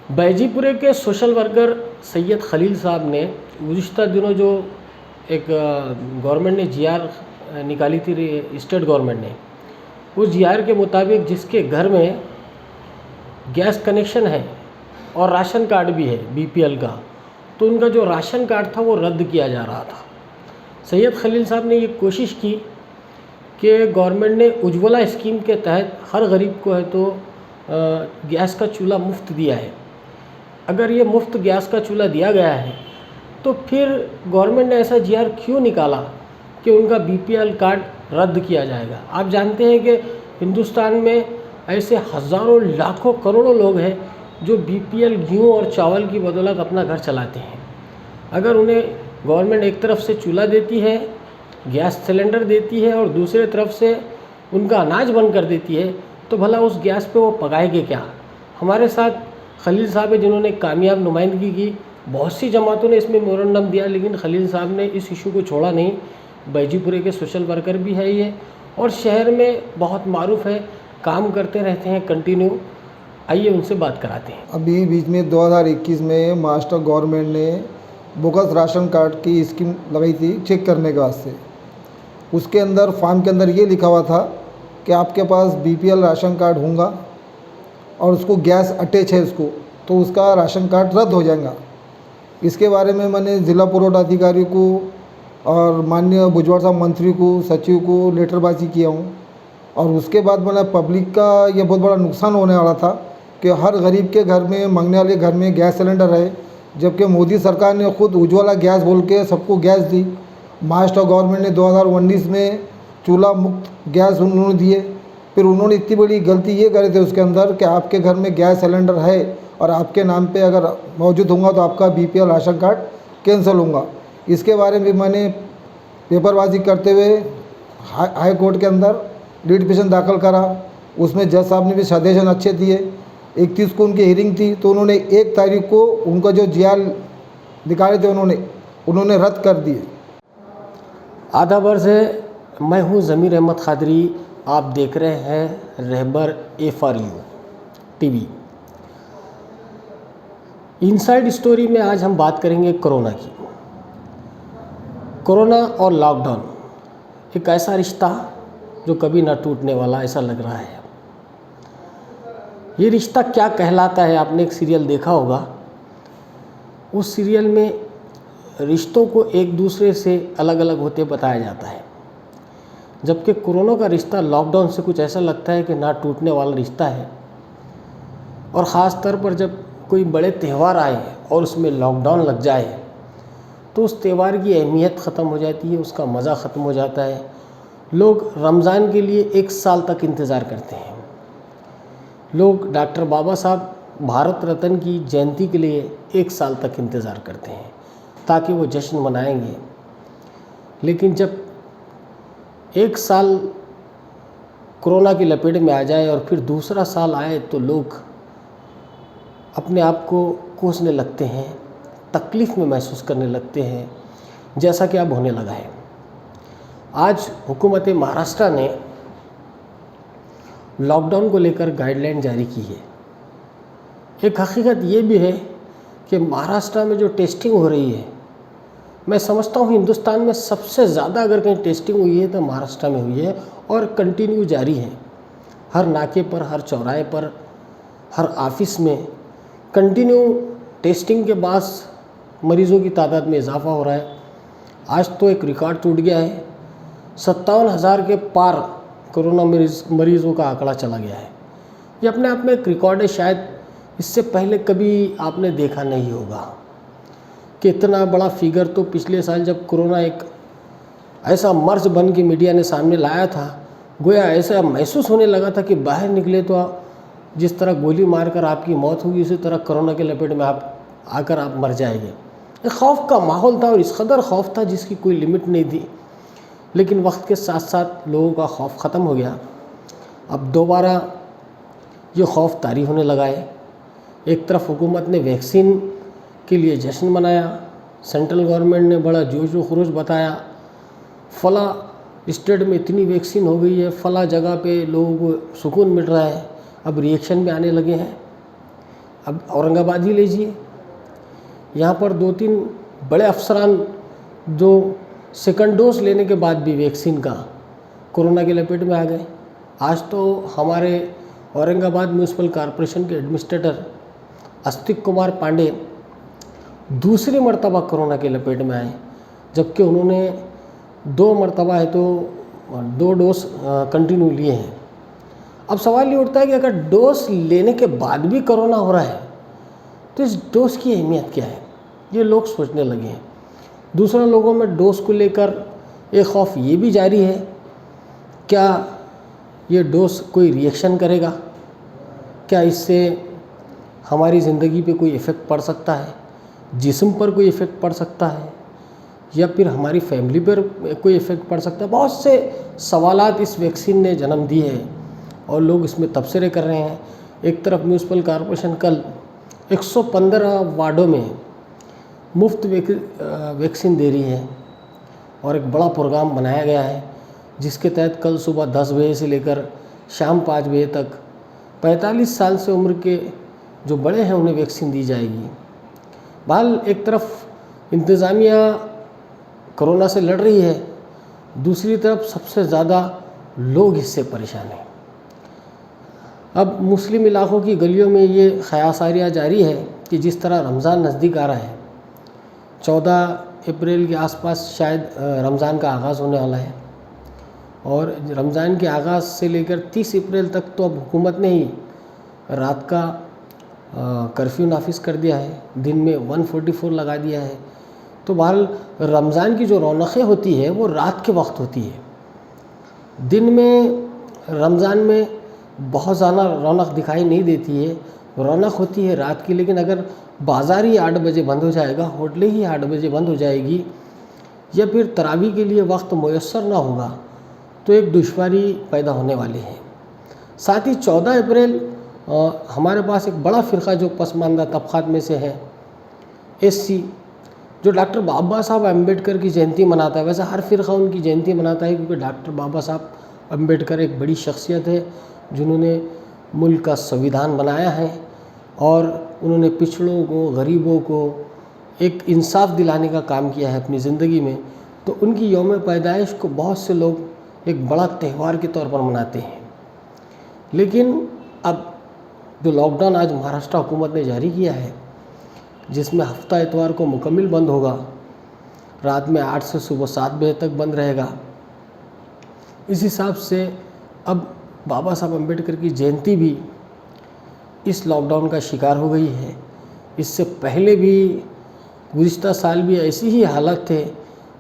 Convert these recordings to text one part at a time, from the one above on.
बैजीपुरे के social worker Syed Khalil साहब ने गुज़िश्ता दिनों जो एक गवर्नमेंट ने जीआर निकाली थी, स्टेट गवर्नमेंट ने, उस जीआर के मुताबिक जिसके घर में गैस कनेक्शन है और राशन कार्ड भी है बीपीएल का, तो उनका जो राशन कार्ड था वो रद्द किया जा रहा था। सैयद खलील साहब ने ये कोशिश की कि गवर्नमेंट ने उज्ज्वला स्कीम के तहत हर गरीब को है तो गैस का चूल्हा मुफ्त दिया है। अगर ये मुफ्त गैस का चूल्हा दिया गया है तो फिर गवर्नमेंट ने ऐसा जीआर क्यों निकाला कि उनका बीपीएल कार्ड रद्द किया जाएगा। आप जानते हैं कि हिंदुस्तान में ऐसे हज़ारों लाखों करोड़ों लोग हैं जो बीपीएल गेहूँ और चावल की बदौलत अपना घर चलाते हैं। अगर उन्हें गवर्नमेंट एक तरफ से चूल्हा देती है, गैस सिलेंडर देती है और दूसरे तरफ से उनका अनाज बंद कर देती है, तो भला उस गैस पे वो पकाएंगे क्या। हमारे साथ खलील साहब है जिन्होंने कामयाब नुमाइंदगी की। बहुत सी जमातों ने इसमें मेमोरेंडम दिया, लेकिन खलील साहब ने इस इशू को छोड़ा नहीं। बैजीपुरे के सोशल वर्कर भी है ये, और शहर में बहुत मारूफ है, काम करते रहते हैं कंटिन्यू। आइए उनसे बात कराते हैं। अभी बीच में 2021 में महाराष्ट्र गवर्नमेंट ने बोगस राशन कार्ड की स्कीम लगाई थी चेक करने के वास्ते। उसके अंदर फॉर्म के अंदर ये लिखा हुआ था कि आपके पास बीपीएल राशन कार्ड होगा और उसको गैस अटैच है उसको, तो उसका राशन कार्ड रद्द हो जाएगा। इसके बारे में मैंने ज़िला पुरवठा अधिकारी को और माननीय भुजबल साहब मंत्री को, सचिव को लेटरबाजी किया हूँ। और उसके बाद मैंने पब्लिक का ये बहुत बड़ा नुकसान होने वाला था कि हर गरीब के घर में, मांगने वाले घर में गैस सिलेंडर है, जबकि मोदी सरकार ने खुद उज्ज्वला गैस बोल के सबको गैस दी। महाराष्ट्र गवर्नमेंट ने 2019 में चूल्हा मुक्त गैस उन्होंने दिए। फिर उन्होंने इतनी बड़ी गलती ये करे थे उसके अंदर कि आपके घर में गैस सिलेंडर है और आपके नाम पे अगर मौजूद होगा तो आपका बीपीएल राशन कार्ड कैंसिल होगा। इसके बारे में मैंने पेपरबाजी करते हुए हाई कोर्ट के अंदर रिट पिटीशन दाखिल करा। उसमें जज साहब ने भी सजेशन अच्छे दिए। 31 को उनकी हियरिंग थी, तो उन्होंने 1 तारीख को उनका जो जीआर निकाले थे उन्होंने रद्द कर दिए। आदाब अर्ज़ है, मैं हूँ ज़मीर अहमद खादरी। आप देख रहे हैं रहबर A4U टीवी। इनसाइड स्टोरी में आज हम बात करेंगे कोरोना की। कोरोना और लॉकडाउन एक ऐसा रिश्ता जो कभी ना टूटने वाला ऐसा लग रहा है। ये रिश्ता क्या कहलाता है, आपने एक सीरियल देखा होगा। उस सीरियल में रिश्तों को एक दूसरे से अलग अलग होते बताया जाता है, जबकि कोरोना का रिश्ता लॉकडाउन से कुछ ऐसा लगता है कि ना टूटने वाला रिश्ता है। और ख़ास तौर पर जब कोई बड़े त्यौहार आए और उसमें लॉकडाउन लग जाए तो उस त्यौहार की अहमियत ख़त्म हो जाती है, उसका मज़ा ख़त्म हो जाता है। लोग रमज़ान के लिए 1 साल तक इंतज़ार करते हैं। लोग डॉक्टर बाबा साहब भारत रत्न की जयंती के लिए 1 साल तक इंतज़ार करते हैं ताकि वो जश्न मनाएंगे। लेकिन जब 1 साल कोरोना की लपेट में आ जाए और फिर दूसरा साल आए तो लोग अपने आप को कोसने लगते हैं, तकलीफ़ में महसूस करने लगते हैं, जैसा कि अब होने लगा है। आज हुकूमत महाराष्ट्र ने लॉकडाउन को लेकर गाइडलाइन जारी की है। एक हकीकत ये भी है कि महाराष्ट्र में जो टेस्टिंग हो रही है, मैं समझता हूँ हिंदुस्तान में सबसे ज़्यादा अगर कहीं टेस्टिंग हुई है तो महाराष्ट्र में हुई है और कंटिन्यू जारी है। हर नाके पर, हर चौराहे पर, हर ऑफिस में कंटिन्यू टेस्टिंग के बाद मरीज़ों की तादाद में इजाफा हो रहा है। आज तो एक रिकॉर्ड टूट गया है, 57,000 के पार कोरोना मरीज़ों का आंकड़ा चला गया है। ये अपने आप में एक रिकॉर्ड है, शायद इससे पहले कभी आपने देखा नहीं होगा कि इतना बड़ा फिगर। तो पिछले साल जब कोरोना एक ऐसा मर्ज बन के मीडिया ने सामने लाया था, गोया ऐसा महसूस होने लगा था कि बाहर निकले तो जिस तरह गोली मारकर आपकी मौत होगी, उसी तरह कोरोना के लपेट में आप मर जाएंगे। एक खौफ का माहौल था और इस कदर खौफ था जिसकी कोई लिमिट नहीं थी। लेकिन वक्त के साथ साथ लोगों का खौफ ख़त्म हो गया। अब दोबारा ये खौफ तारी होने लगा है। एक तरफ हुकूमत ने वैक्सीन के लिए जश्न मनाया, सेंट्रल गवर्नमेंट ने बड़ा जोश व खरोश बताया, फला स्टेट में इतनी वैक्सीन हो गई है, फला जगह पे लोगों को सुकून मिल रहा है। अब रिएक्शन में आने लगे हैं। अब औरंगाबाद ही लीजिए, यहाँ पर 2-3 बड़े अफसरान जो सेकंड डोज लेने के बाद भी वैक्सीन का कोरोना की लपेट में आ गए। आज तो हमारे औरंगाबाद म्यूनसिपल कॉरपोरेशन के एडमिनिस्ट्रेटर आस्तिक कुमार पांडे दूसरी मर्तबा कोरोना की लपेट में आए, जबकि उन्होंने 2 मर्तबा है तो 2 डोज कंटिन्यू लिए हैं। अब सवाल ये उठता है कि अगर डोज लेने के बाद भी कोरोना हो रहा है तो इस डोज की अहमियत क्या है, ये लोग सोचने लगे हैं। दूसरे लोगों में डोज को लेकर एक खौफ ये भी जारी है, क्या ये डोज कोई रिएक्शन करेगा, क्या इससे हमारी ज़िंदगी पे कोई इफ़ेक्ट पड़ सकता है, जिस्म पर कोई इफ़ेक्ट पड़ सकता है, या फिर हमारी फैमिली पर कोई इफ़ेक्ट पड़ सकता है। बहुत से सवालात इस वैक्सीन ने जन्म दिए हैं और लोग इसमें तबसरे कर रहे हैं। एक तरफ म्यूनसिपल कॉरपोरेशन कल 115 वार्डों में मुफ्त वैक्सीन दे रही है और एक बड़ा प्रोग्राम बनाया गया है, जिसके तहत कल सुबह 10 बजे से लेकर शाम 5 बजे तक 45 साल से उम्र के जो बड़े हैं उन्हें वैक्सीन दी जाएगी। बहरहाल एक तरफ इंतज़ामिया कोरोना से लड़ रही है, दूसरी तरफ सबसे ज़्यादा लोग इससे परेशान हैं। अब मुस्लिम इलाक़ों की गलियों में ये ख़यासारियाँ जारी है कि जिस तरह रमज़ान नज़दीक आ रहा है, 14 अप्रैल के आसपास शायद रमज़ान का आगाज़ होने वाला है, और रमज़ान के आगाज़ से लेकर 30 अप्रैल तक तो अब हुकूमत ने ही रात का कर्फ्यू नाफिज कर दिया है, दिन में 144 लगा दिया है। तो बहरहाल रमज़ान की जो रौनक़ें होती है वो रात के वक्त होती है। दिन में रमज़ान में बहुत ज़्यादा रौनक दिखाई नहीं देती है, रौनक होती है रात की। लेकिन अगर बाज़ार ही 8 बजे बंद हो जाएगा, होटलें ही 8 बजे बंद हो जाएगी, या फिर तरावी के लिए वक्त मुयस्सर ना होगा, तो एक दुश्वारी पैदा होने वाली है। साथ ही 14 अप्रैल हमारे पास एक बड़ा फ़िरक़ा जो पसमानदा तबक़ात में से है, SC, जो डॉक्टर बाबा साहब अम्बेडकर की जयंती मनाता है। वैसे हर फ़िरक़ा उनकी जयंती मनाता है, क्योंकि डॉक्टर बाबा साहब अम्बेडकर एक बड़ी शख्सियत है जिन्होंने मुल्क का संविधान बनाया है और उन्होंने पिछड़ों को, गरीबों को एक इंसाफ दिलाने का काम किया है अपनी ज़िंदगी में। तो उनकी यौम पैदाइश को बहुत से लोग एक बड़ा त्यौहार के तौर पर मनाते हैं। लेकिन अब जो लॉकडाउन आज महाराष्ट्र हुकूमत ने जारी किया है, जिसमें हफ्ता इतवार को मुकम्मल बंद होगा, रात में 8 से सुबह 7 बजे तक बंद रहेगा, इस हिसाब से अब बाबा साहब अम्बेडकर की जयंती भी इस लॉकडाउन का शिकार हो गई है। इससे पहले भी गुज़िश्ता साल भी ऐसी ही हालत थे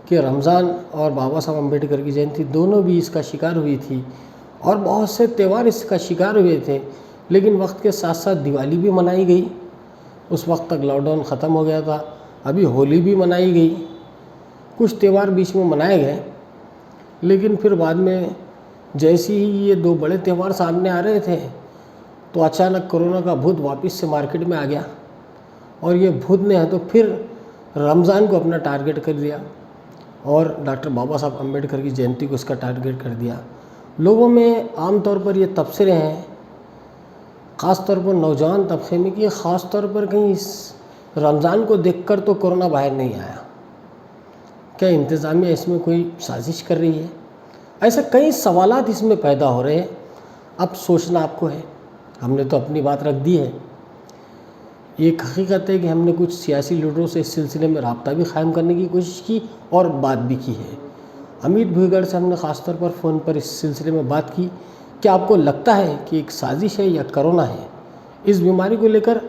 कि रमज़ान और बाबा साहब अम्बेडकर की जयंती दोनों भी इसका शिकार हुई थी, और बहुत से त्यौहार इसका शिकार हुए थे। लेकिन वक्त के साथ साथ दिवाली भी मनाई गई, उस वक्त तक लॉकडाउन ख़त्म हो गया था। अभी होली भी मनाई गई, कुछ त्यौहार बीच में मनाए गए, लेकिन फिर बाद में जैसे ही ये 2 बड़े त्यौहार सामने आ रहे थे तो अचानक कोरोना का भूत वापस से मार्केट में आ गया, और ये भूत ने तो फिर रमज़ान को अपना टारगेट कर दिया और डॉक्टर बाबा साहब अम्बेडकर की जयंती को इसका टारगेट कर दिया। लोगों में आम तौर पर ये तबसरे हैं, ख़ास तौर पर नौजवान तबके में, कि ख़ास तौर पर कहीं इस रमज़ान को देखकर तो कोरोना बाहर नहीं आया, क्या इंतज़ामिया इसमें कोई साजिश कर रही है? ऐसे कई सवालात इसमें पैदा हो रहे हैं। अब सोचना आपको है, हमने तो अपनी बात रख दी है। एक हकीकत है कि हमने कुछ सियासी लीडरों से इस सिलसिले में रब्ता भी क़ायम करने की कोशिश की और बात भी की है। अमित भुईगढ़ से हमने ख़ास तौर पर फ़ोन पर इस सिलसिले में बात की कि आपको लगता है कि एक साजिश है या कोरोना है? इस बीमारी को लेकर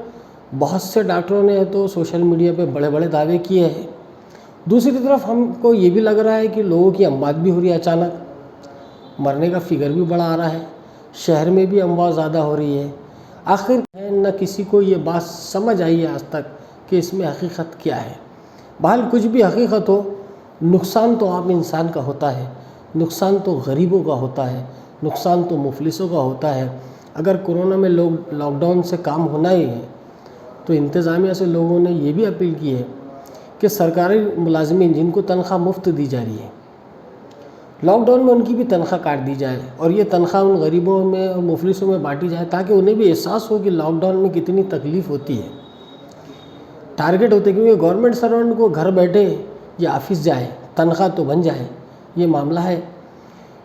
बहुत से डॉक्टरों ने तो सोशल मीडिया पे बड़े बड़े दावे किए हैं। दूसरी तरफ हमको ये भी लग रहा है कि लोगों की अमवात भी हो रही है, अचानक मरने का फिगर भी बड़ा आ रहा है, शहर में भी अमवात ज़्यादा हो रही है। आखिर न किसी को ये बात समझ आई है आज तक कि इसमें हकीकत क्या है। बहरहाल कुछ भी हकीकत हो, नुकसान तो आम इंसान का होता है, नुकसान तो गरीबों का होता है, नुकसान तो मुफलिसों का होता है। अगर कोरोना में लोग लॉकडाउन से काम होना ही है तो इंतज़ामिया से लोगों ने ये भी अपील की है कि सरकारी मुलाजमीन जिनको तनख्वाह मुफ्त दी जा रही है, लॉकडाउन में उनकी भी तनख्वाह काट दी जाए और ये तनख्वाह उन गरीबों में और मुफलिसों में बांटी जाए, ताकि उन्हें भी एहसास हो कि लॉकडाउन में कितनी तकलीफ़ होती है। टारगेट होते, क्योंकि गवर्नमेंट सर्वेंट को घर बैठे या ऑफिस जाए, तनख्वाह तो बन जाए, ये मामला है।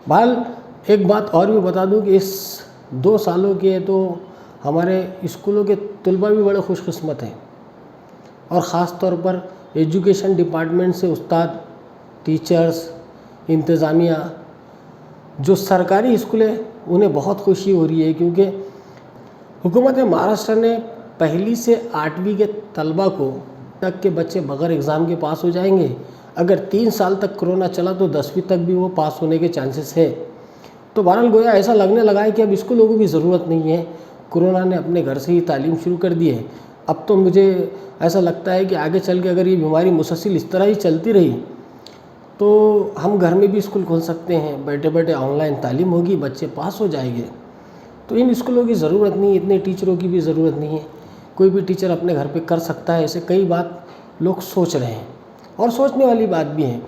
बहरहाल एक बात और भी बता दूं कि इस 2 सालों के तो हमारे स्कूलों के तलबा भी बड़े खुशकिस्मत हैं, और ख़ास तौर पर एजुकेशन डिपार्टमेंट से उस्ताद, टीचर्स, इंतज़ामिया, जो सरकारी स्कूल है उन्हें बहुत खुशी हो रही है, क्योंकि हुकूमत महाराष्ट्र ने 1ली से 8वीं के तलबा को तक के बच्चे बग़ैर एग्ज़ाम के पास हो जाएंगे। अगर 3 साल तक कोरोना चला तो 10वीं तक भी वो पास होने के चांसेस है। तो बहरहाल गोया ऐसा लगने लगा है कि अब स्कूलों को भी ज़रूरत नहीं है, कोरोना ने अपने घर से ही तालीम शुरू कर दी है। अब तो मुझे ऐसा लगता है कि आगे चल के अगर ये बीमारी मुसलसल इस तरह ही चलती रही तो हम घर में भी स्कूल खोल सकते हैं, बैठे बैठे ऑनलाइन तालीम होगी, बच्चे पास हो जाएंगे। तो इन स्कूलों की ज़रूरत नहीं है, इतने टीचरों की भी ज़रूरत नहीं है, कोई भी टीचर अपने घर पे कर सकता है। ऐसे कई बात लोग सोच रहे हैं, और सोचने वाली बात भी है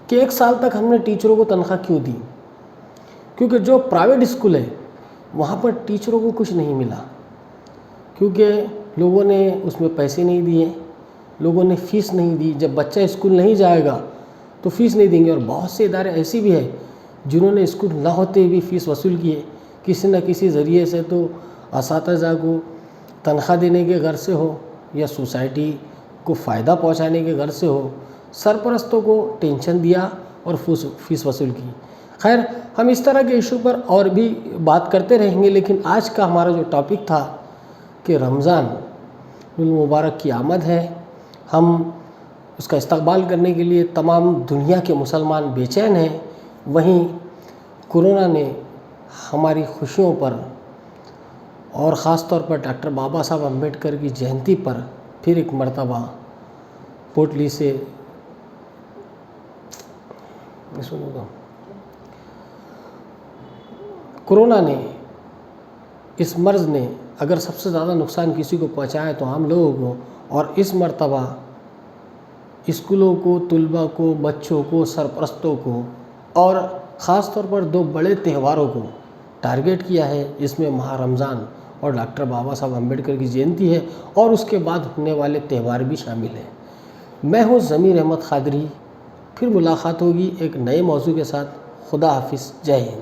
कि 1 साल तक हमने टीचरों को तनख्वाह क्यों दी, क्योंकि जो प्राइवेट स्कूल है वहाँ पर टीचरों को कुछ नहीं मिला, क्योंकि लोगों ने उसमें पैसे नहीं दिए, लोगों ने फ़ीस नहीं दी। जब बच्चा स्कूल नहीं जाएगा तो फ़ीस नहीं देंगे, और बहुत से इदारे ऐसे भी हैं जिन्होंने स्कूल ना होते भी फ़ीस वसूल किए, किसी न किसी ज़रिए से, तो असातिज़ा को तनख्वाह देने के घर से हो या सोसाइटी को फ़ायदा पहुंचाने के घर से हो, सरपरस्तों को टेंशन दिया और फ़ीस वसूल की। खैर, हम इस तरह के इशू पर और भी बात करते रहेंगे, लेकिन आज का हमारा जो टॉपिक था कि रमज़ान मुबारक की आमद है, हम उसका इस्तकबाल करने के लिए तमाम दुनिया के मुसलमान बेचैन हैं। वहीं कोरोना ने हमारी खुशियों पर और ख़ास तौर पर डॉक्टर बाबा साहब अम्बेडकर की जयंती पर फिर एक मर्तबा पोटली से सुनूंगा, कोरोना ने, इस मर्ज़ ने अगर सबसे ज़्यादा नुकसान किसी को पहुंचाया तो हम लोगों को, और इस मर्तबा स्कूलों को, तलबा को, बच्चों को, सरपरस्तों को, और ख़ास तौर पर 2 बड़े त्योहारों को टारगेट किया है, जिसमें माह रमज़ान और डॉक्टर बाबा साहब अम्बेडकर की जयंती है, और उसके बाद होने वाले त्यौहार भी शामिल हैं। मैं हूँ ज़मीर अहमद क़ादरी, फिर मुलाकात होगी एक नए मौजू के साथ। खुदा हाफिज़, जय हिंद।